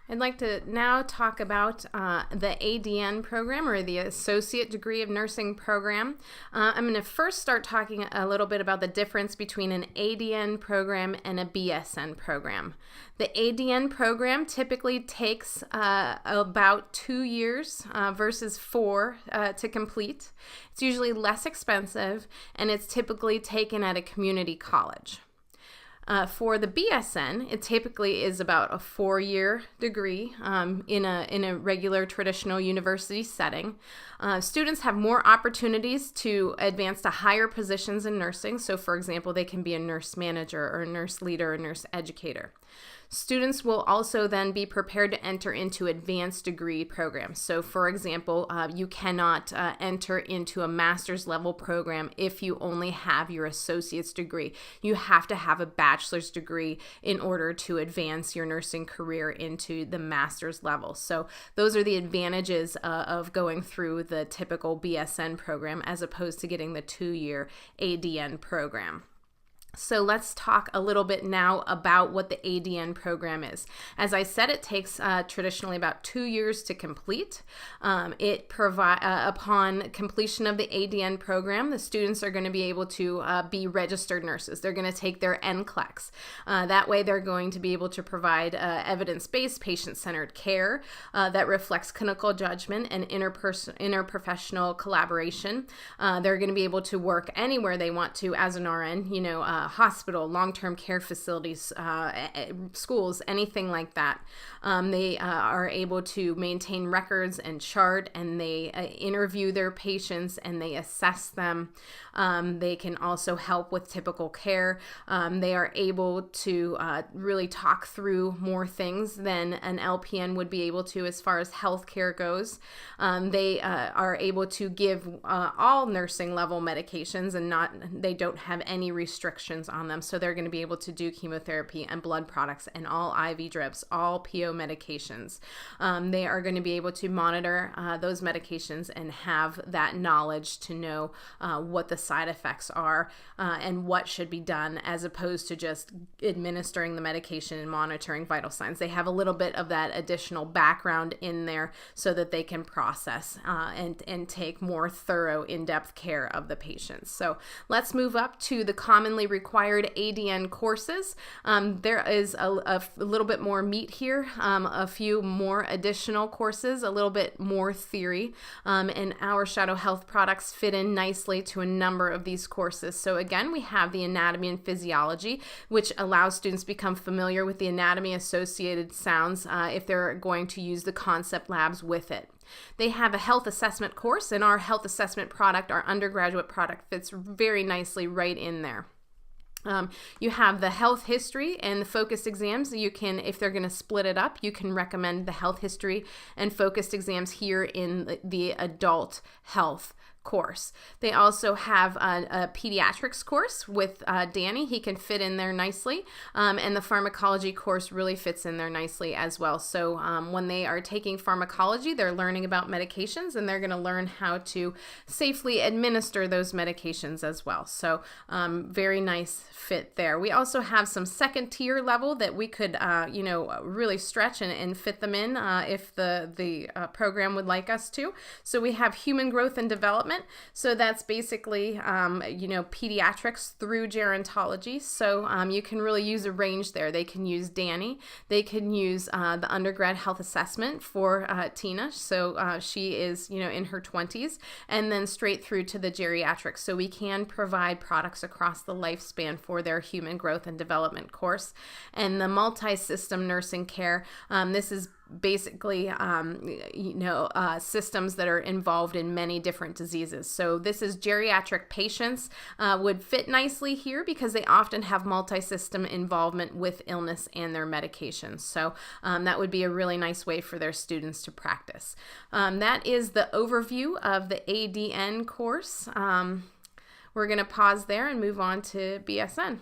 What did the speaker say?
I'd like to now talk about the ADN program, or the Associate Degree of Nursing program. I'm going to first start talking a little bit about the difference between an ADN program and a BSN program. The ADN program typically takes about 2 years versus 4 to complete. It's usually less expensive, and it's typically taken at a community college. For the BSN, it typically is about a 4-year degree in a regular traditional university setting. Students have more opportunities to advance to higher positions in nursing. So, for example, they can be a nurse manager or a nurse leader or nurse educator. Students will also then be prepared to enter into advanced degree programs. So, for example, you cannot enter into a master's level program if you only have your associate's degree. You have to have a bachelor's degree in order to advance your nursing career into the master's level. So those are the advantages of going through the typical BSN program as opposed to getting the 2-year ADN program. So let's talk a little bit now about what the ADN program is. As I said, it takes traditionally about 2 years to complete. Upon completion of the ADN program, the students are going to be able to be registered nurses. They're going to take their NCLEX. That way, they're going to be able to provide evidence-based, patient-centered care that reflects clinical judgment and interprofessional collaboration. They're going to be able to work anywhere they want to as an RN, hospital, long-term care facilities, schools, anything like that. They are able to maintain records and chart, and they interview their patients and they assess them. They can also help with typical care. They are able to really talk through more things than an LPN would be able to as far as healthcare goes. They are able to give all nursing level medications, and they don't have any restrictions on them. So they're going to be able to do chemotherapy and blood products and all IV drips, all PO medications. They are going to be able to monitor those medications and have that knowledge to know what the side effects are and what should be done, as opposed to just administering the medication and monitoring vital signs. They have a little bit of that additional background in there so that they can process and take more thorough, in-depth care of the patients. So let's move up to the commonly required ADN courses. There is a little bit more meat here, a few more additional courses, a little bit more theory, and our Shadow Health products fit in nicely to a number of these courses. So again, we have the anatomy and physiology, which allows students to become familiar with the anatomy associated sounds if they're going to use the concept labs with it. They have a health assessment course, and our health assessment product, our undergraduate product, fits very nicely right in there. You have the health history and the focused exams. You can, if they're going to split it up, you can recommend the health history and focused exams here in the adult health course. They also have a pediatrics course with Danny. He can fit in there nicely, and the pharmacology course really fits in there nicely as well. So when they are taking pharmacology, they're learning about medications, and they're going to learn how to safely administer those medications as well. So very nice fit there. We also have some second tier level that we could really stretch and fit them in if the program would like us to. So we have human growth and development. So that's basically, pediatrics through gerontology. So you can really use a range there. They can use Danny. They can use the undergrad health assessment for Tina. So she is, in her 20s, and then straight through to the geriatrics. So we can provide products across the lifespan for their human growth and development course. And the multi-system nursing care, this is basically, systems that are involved in many different diseases. So this is geriatric patients would fit nicely here because they often have multi-system involvement with illness and their medications. So that would be a really nice way for their students to practice. That is the overview of the ADN course. We're going to pause there and move on to BSN.